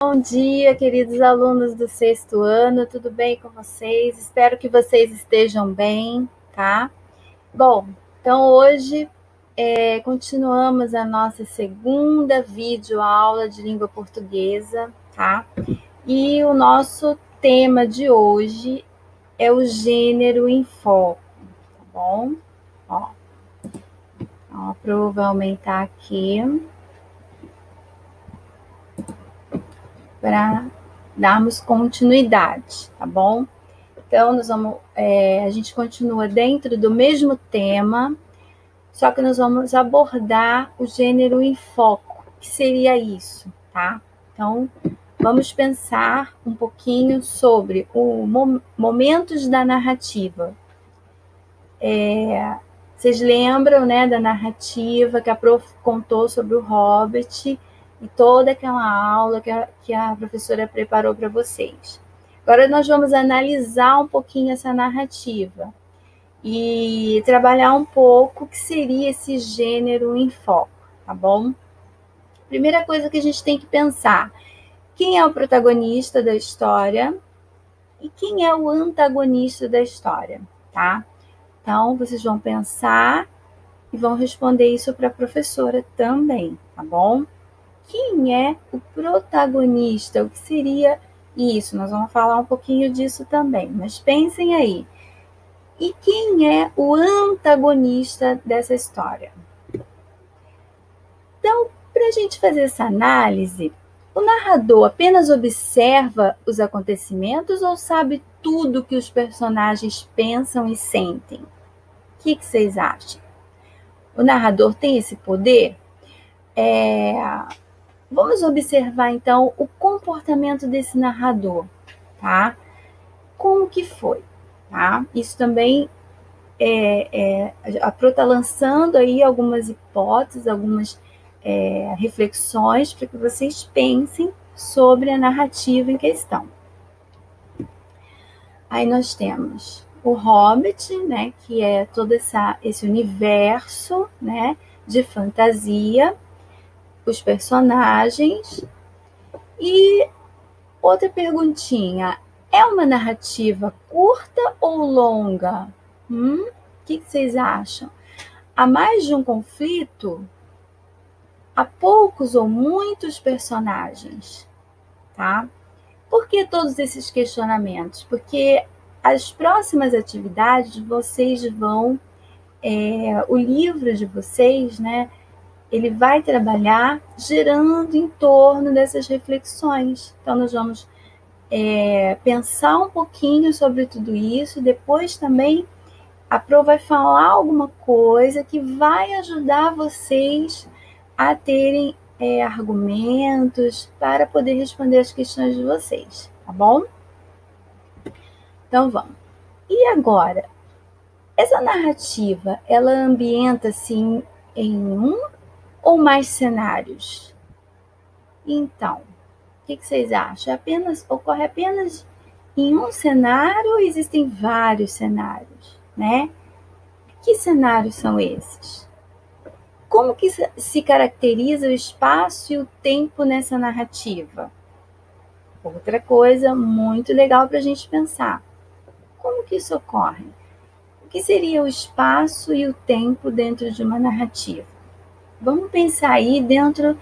Bom dia, queridos alunos do sexto ano, tudo bem com vocês? Espero que vocês estejam bem, tá? Bom, então hoje continuamos a nossa segunda videoaula de língua portuguesa, tá? E o nosso tema de hoje é o gênero em foco, tá bom? Ó, então, eu vou aumentar aqui para darmos continuidade, tá bom? Então, a gente continua dentro do mesmo tema, só que nós vamos abordar o gênero em foco, que seria isso, tá? Então, vamos pensar um pouquinho sobre os momentos da narrativa. Vocês lembram, né, da narrativa que a prof contou sobre o Hobbit e toda aquela aula que a professora preparou para vocês. Agora nós vamos analisar um pouquinho essa narrativa e trabalhar um pouco o que seria esse gênero em foco, tá bom? Primeira coisa que a gente tem que pensar: quem é o protagonista da história e quem é o antagonista da história, tá? Então, vocês vão pensar e vão responder isso para a professora também, tá bom? Quem é o protagonista? O que seria isso? Nós vamos falar um pouquinho disso também, mas pensem aí. E quem é o antagonista dessa história? Então, para a gente fazer essa análise, o narrador apenas observa os acontecimentos ou sabe tudo que os personagens pensam e sentem? O que vocês acham? O narrador tem esse poder? Vamos observar, então, o comportamento desse narrador, tá? Como que foi, tá? Isso também a Pro está lançando aí algumas hipóteses, algumas reflexões para que vocês pensem sobre a narrativa em questão. Aí nós temos o Hobbit, né, que é todo esse universo, né, de fantasia, os personagens. E outra perguntinha: é uma narrativa curta ou longa? O que vocês acham? Há mais de um conflito? Há poucos ou muitos personagens? Tá? Por que todos esses questionamentos? Porque as próximas atividades vocês vão, o livro de vocês, né, ele vai trabalhar girando em torno dessas reflexões. Então, nós vamos pensar um pouquinho sobre tudo isso. Depois também a Pro vai falar alguma coisa que vai ajudar vocês a terem argumentos para poder responder as questões de vocês, tá bom? Então vamos. E agora, essa narrativa, ela ambienta-se em um ou mais cenários? Então, o que vocês acham? Ocorre apenas em um cenário ou existem vários cenários, né? Que cenários são esses? Como que se caracteriza o espaço e o tempo nessa narrativa? Outra coisa muito legal para a gente pensar. Como que isso ocorre? O que seria o espaço e o tempo dentro de uma narrativa? Vamos pensar aí dentro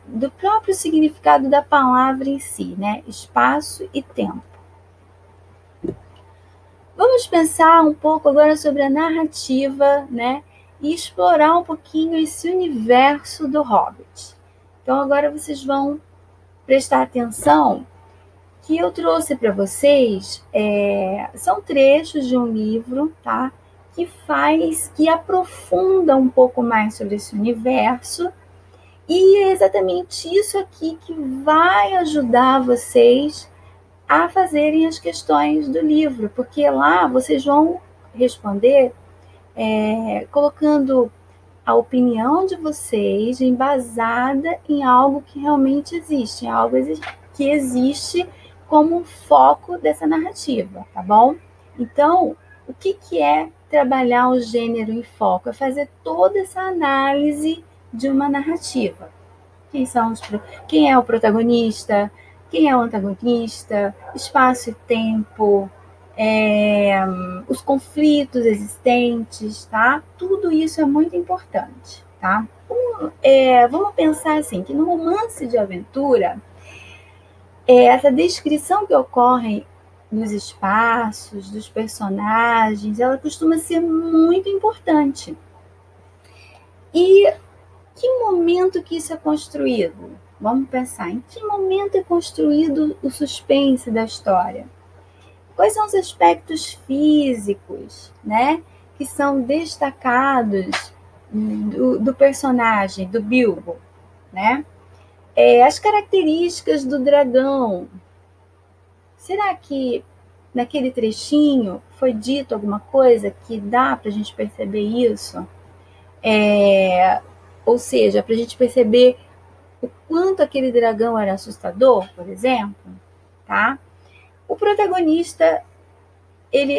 do próprio significado da palavra em si, né? Espaço e tempo. Vamos pensar um pouco agora sobre a narrativa, né? E explorar um pouquinho esse universo do Hobbit. Então agora vocês vão prestar atenção que eu trouxe para vocês, são trechos de um livro, tá? Que aprofunda um pouco mais sobre esse universo. E é exatamente isso aqui que vai ajudar vocês a fazerem as questões do livro, porque lá vocês vão responder colocando a opinião de vocês embasada em algo que realmente existe, em algo que existe como um foco dessa narrativa, tá bom? Então, o que é trabalhar o gênero em foco? É fazer toda essa análise de uma narrativa. Quem é o protagonista, quem é o antagonista, espaço e tempo, os conflitos existentes, tá? Tudo isso é muito importante, tá? Vamos pensar assim, que no romance de aventura, essa descrição que ocorre nos espaços, dos personagens, ela costuma ser muito importante. E que momento que isso é construído? Vamos pensar, em que momento é construído o suspense da história? Quais são os aspectos físicos, né, que são destacados do personagem, do Bilbo, né? As características do dragão. Será que naquele trechinho foi dito alguma coisa que dá para a gente perceber isso? Ou seja, para a gente perceber o quanto aquele dragão era assustador, por exemplo, tá? O protagonista,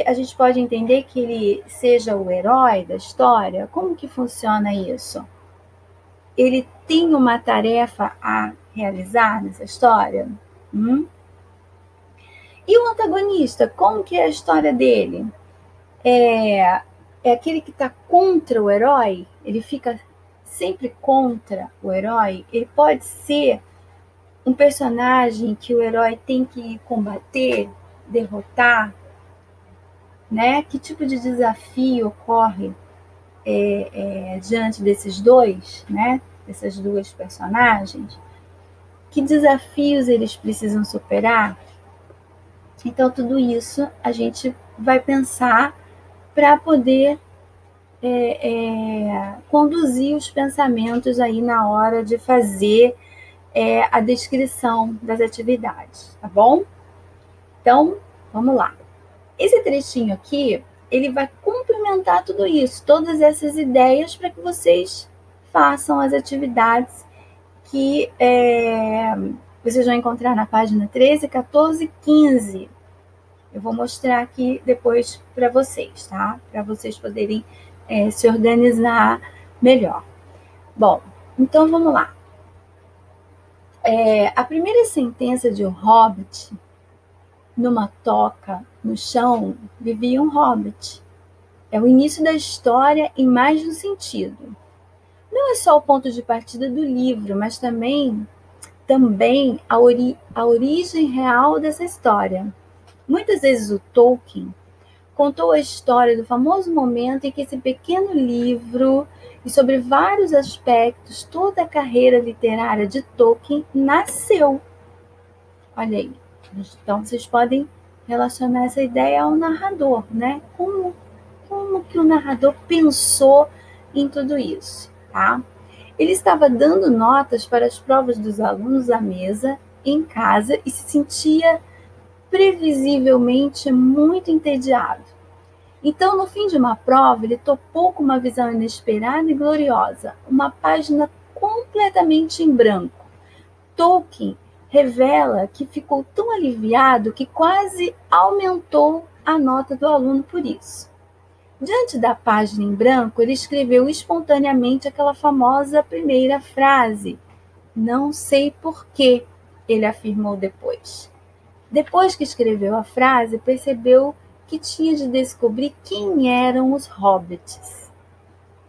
a gente pode entender que ele seja o herói da história. Como que funciona isso? Ele tem uma tarefa a realizar nessa história? E o antagonista, como que é a história dele? É aquele que está contra o herói? Ele fica sempre contra o herói? Ele pode ser um personagem que o herói tem que combater, derrotar, né? Que tipo de desafio ocorre diante desses dois, né? Dessas duas personagens? Que desafios eles precisam superar? Então, tudo isso a gente vai pensar para poder conduzir os pensamentos aí na hora de fazer a descrição das atividades, tá bom? Então, vamos lá. Esse trechinho aqui, ele vai complementar tudo isso, todas essas ideias para que vocês façam as atividades que vocês vão encontrar na página 13, 14 e 15. Eu vou mostrar aqui depois para vocês, tá? Para vocês poderem se organizar melhor. Bom, então vamos lá. A primeira sentença de um hobbit, numa toca no chão, vivia um hobbit. É o início da história em mais de um sentido. Não é só o ponto de partida do livro, mas também a origem real dessa história. Muitas vezes o Tolkien contou a história do famoso momento em que esse pequeno livro, e sobre vários aspectos, toda a carreira literária de Tolkien nasceu. Olha aí. Então, vocês podem relacionar essa ideia ao narrador, né? Como que o narrador pensou em tudo isso, tá? Ele estava dando notas para as provas dos alunos à mesa, em casa, e se sentia previsivelmente muito entediado. Então, no fim de uma prova, ele topou com uma visão inesperada e gloriosa, uma página completamente em branco. Tolkien revela que ficou tão aliviado que quase aumentou a nota do aluno por isso. Diante da página em branco, ele escreveu espontaneamente aquela famosa primeira frase. Não sei porquê, ele afirmou depois. Depois que escreveu a frase, percebeu que tinha de descobrir quem eram os hobbits.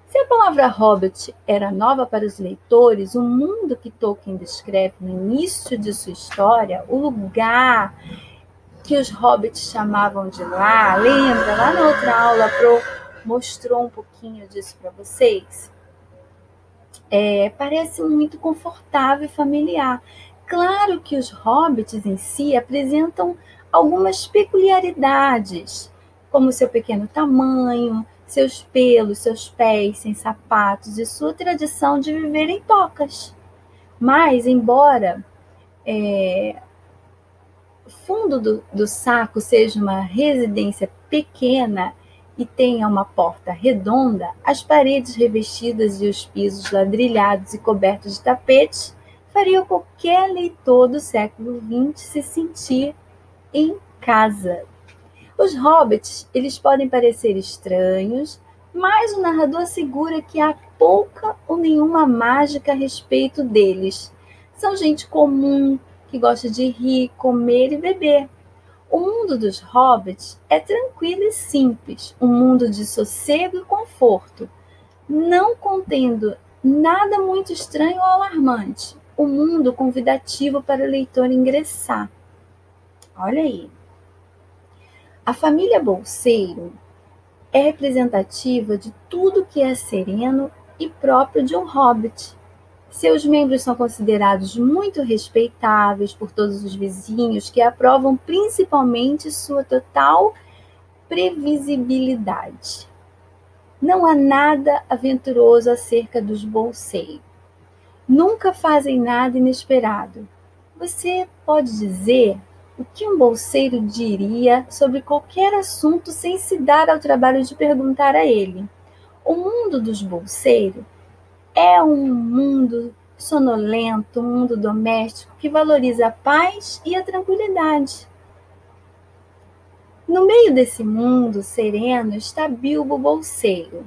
Se a palavra hobbit era nova para os leitores, o mundo que Tolkien descreve no início de sua história, o lugar que os hobbits chamavam de lá, lembra? Lá na outra aula mostrou um pouquinho disso para vocês. Parece muito confortável e familiar. Claro que os hobbits em si apresentam algumas peculiaridades, como seu pequeno tamanho, seus pelos, seus pés sem sapatos e sua tradição de viver em tocas. Mas, embora o fundo do saco seja uma residência pequena e tenha uma porta redonda, as paredes revestidas e os pisos ladrilhados e cobertos de tapetes fariam qualquer leitor do século XX se sentir em casa. Os hobbits, eles podem parecer estranhos, mas o narrador assegura que há pouca ou nenhuma mágica a respeito deles. São gente comum, que gosta de rir, comer e beber. O mundo dos hobbits é tranquilo e simples, um mundo de sossego e conforto, não contendo nada muito estranho ou alarmante. Um mundo convidativo para o leitor ingressar. Olha aí. A família Bolseiro é representativa de tudo que é sereno e próprio de um hobbit. Seus membros são considerados muito respeitáveis por todos os vizinhos, que aprovam principalmente sua total previsibilidade. Não há nada aventuroso acerca dos Bolseiro. Nunca fazem nada inesperado. Você pode dizer o que um bolseiro diria sobre qualquer assunto sem se dar ao trabalho de perguntar a ele. O mundo dos bolseiros é um mundo sonolento, um mundo doméstico que valoriza a paz e a tranquilidade. No meio desse mundo sereno está Bilbo Bolseiro,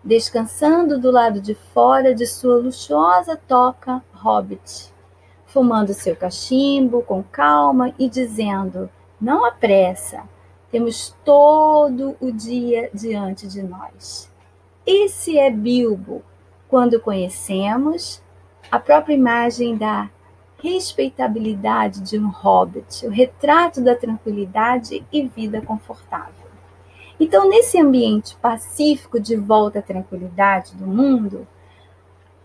descansando do lado de fora de sua luxuosa toca hobbit, fumando seu cachimbo com calma e dizendo: não há pressa, temos todo o dia diante de nós. Esse é Bilbo, quando conhecemos a própria imagem da respeitabilidade de um hobbit, o retrato da tranquilidade e vida confortável. Então, nesse ambiente pacífico de volta à tranquilidade do mundo,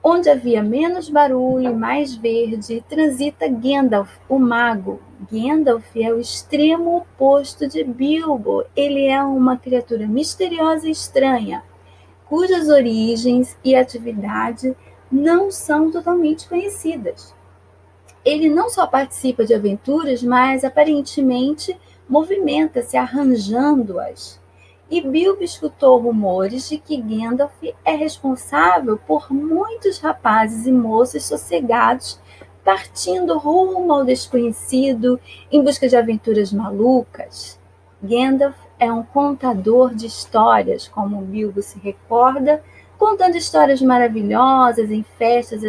onde havia menos barulho e mais verde, transita Gandalf, o mago. Gandalf é o extremo oposto de Bilbo. Ele é uma criatura misteriosa e estranha, cujas origens e atividade não são totalmente conhecidas. Ele não só participa de aventuras, mas aparentemente movimenta-se arranjando-as. E Bilbo escutou rumores de que Gandalf é responsável por muitos rapazes e moças sossegados partindo rumo ao desconhecido em busca de aventuras malucas. Gandalf é um contador de histórias, como Bilbo se recorda, contando histórias maravilhosas em festas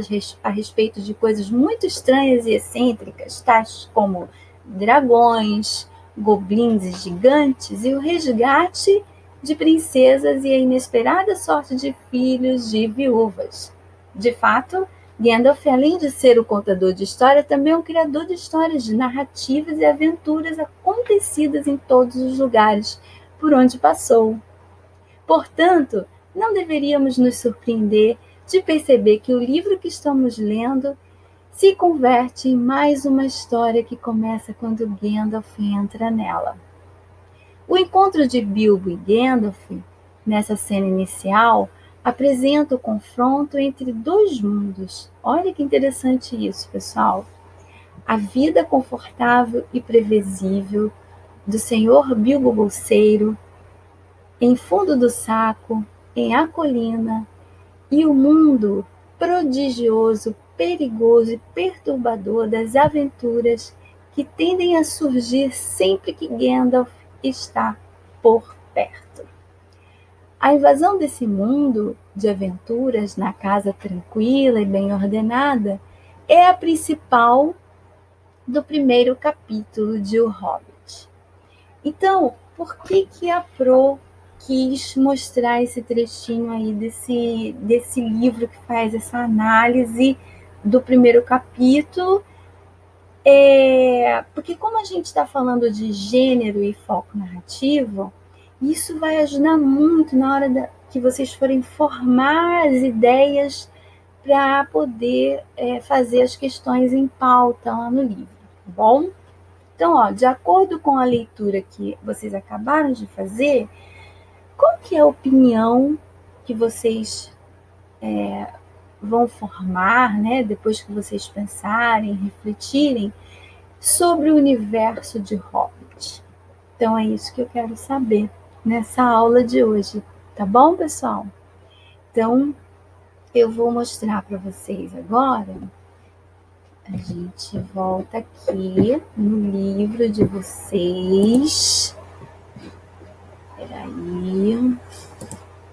a respeito de coisas muito estranhas e excêntricas, tais como dragões, goblins e gigantes, e o resgate de princesas e a inesperada sorte de filhos de viúvas. De fato, Gandalf, além de ser o contador de história, também é um criador de histórias de narrativas e aventuras acontecidas em todos os lugares por onde passou. Portanto, não deveríamos nos surpreender de perceber que o livro que estamos lendo se converte em mais uma história que começa quando Gandalf entra nela. O encontro de Bilbo e Gandalf, nessa cena inicial, apresenta o confronto entre dois mundos. Olha que interessante isso, pessoal. A vida confortável e previsível do senhor Bilbo Bolseiro, em fundo do saco, em A Colina, e o mundo prodigioso, perigoso e perturbador das aventuras que tendem a surgir sempre que Gandalf está por perto. A invasão desse mundo de aventuras na casa tranquila e bem ordenada é a principal do primeiro capítulo de O Hobbit. Então, por que a Pro quis mostrar esse trechinho aí desse livro que faz essa análise do primeiro capítulo? Porque como a gente está falando de gênero e foco narrativo, isso vai ajudar muito na hora que vocês forem formar as ideias para poder fazer as questões em pauta lá no livro, tá bom? Então, de acordo com a leitura que vocês acabaram de fazer, qual que é a opinião que vocês vão formar, né, depois que vocês pensarem, refletirem sobre o universo de Hobbit? Então, é isso que eu quero saber nessa aula de hoje, tá bom, pessoal? Então, eu vou mostrar para vocês agora. A gente volta aqui no livro de vocês. Peraí.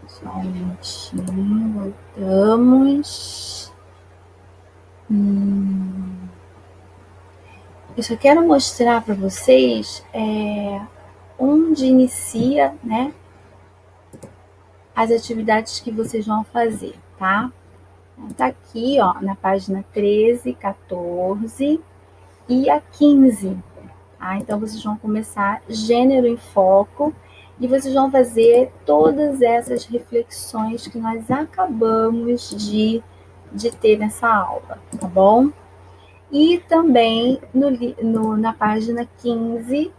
Só um minutinho. Voltamos. Eu só quero mostrar para vocês onde inicia, né, as atividades que vocês vão fazer, tá? Tá aqui, ó, na página 13, 14 e a 15. Tá? Então, vocês vão começar gênero em foco e vocês vão fazer todas essas reflexões que nós acabamos de ter nessa aula, tá bom? E também na página 15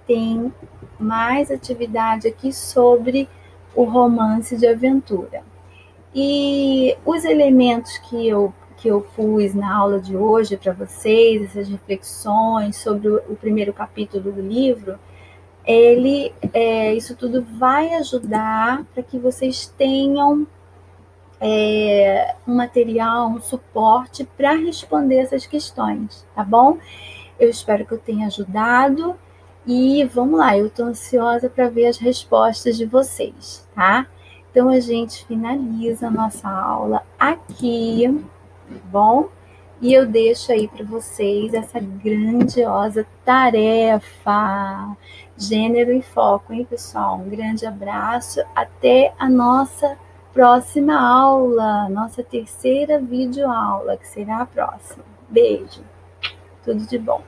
tem mais atividade aqui sobre o romance de aventura. E os elementos que eu pus na aula de hoje para vocês, essas reflexões sobre o primeiro capítulo do livro, isso tudo vai ajudar para que vocês tenham um material, um suporte para responder essas questões, tá bom? Eu espero que eu tenha ajudado e vamos lá, eu estou ansiosa para ver as respostas de vocês, tá? Então a gente finaliza a nossa aula aqui, tá bom? E eu deixo aí para vocês essa grandiosa tarefa. Gênero em foco, hein, pessoal? Um grande abraço. Até a nossa próxima aula, nossa terceira videoaula, que será a próxima. Beijo. Tudo de bom.